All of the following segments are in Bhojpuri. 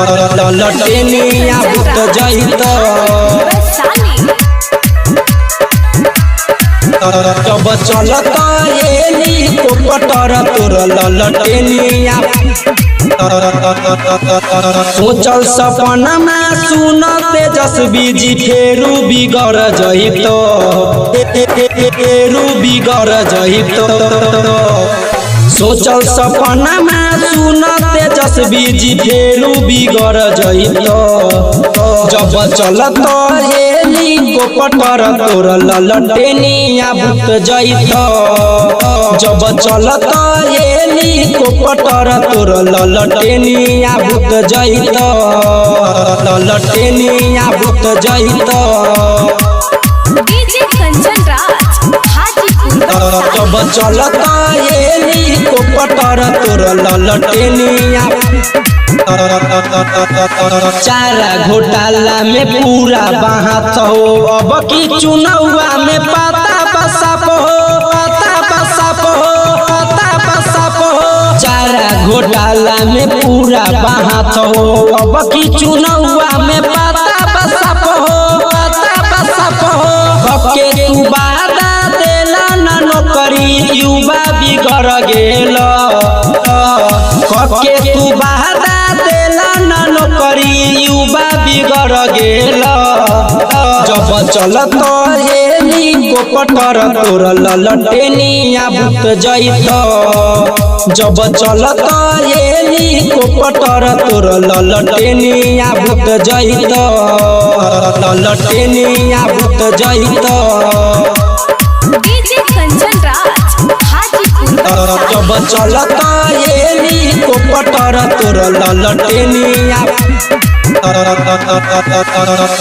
ललटेनिया भूत जहित जब चलत हेलीकॉप्टर तोर ललटेनिया सोचल सपना में सुन तेजस्वी जी फेरू बिगड़ जहित सोचल सपना में सुन तेजस्वी जी फेरू बिगड़ जहित जब चलत हेलीकॉप्टर तोर ललटेनिया भूत जहित जब चलत हेलीकॉप्टर तोर ललटेनिया भूत जहित ललटेनिया भूत जहित जब चलत हेलीकॉप्टर तोर ललटेनिया चारा घोटाला में पूरा बहात हो अब की चुनावा में पता बसाप हो चारा घोटाला में पूरा बहात हो अब की चुनावा में पता बसाप हो के तू बादा देला ना नौकरी युवा बिगड़ गेल के तू बादा देला ना नौकरी युवा बिगड़ गेल जब चलत हेलीकॉप्टर तोर ललटेनिया भूत जहित जब चलत हेलीकॉप्टर तोर ललटेनिया भूत जहित ललटेनिया भूत जहित जब चलत हेलीकॉप्टर तोर ललटेनिया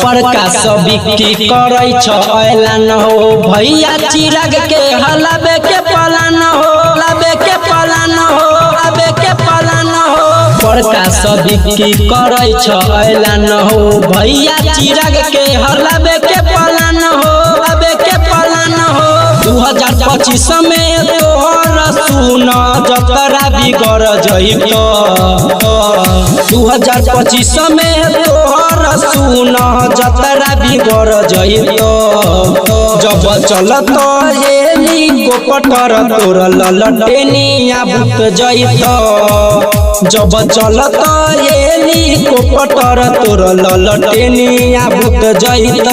प्रकाश बिक्री करै छ ऐलान हो भैया चिराग के हलाबे के पलान हो प्रकाश बिक्री करै छ ऐलान हो भैया चिराग के हलाबे के पलान हो 2025 में तोहर सुन जतरा बिगड़ जहित 2025 में तोहर सुन जतरा बिगड़ जहित जब चलत हेलीकॉप्टर तोर ललटेनिया भूत जहित जब चलत हेलीकॉप्टर तोर ललटेनिया भूत जहित।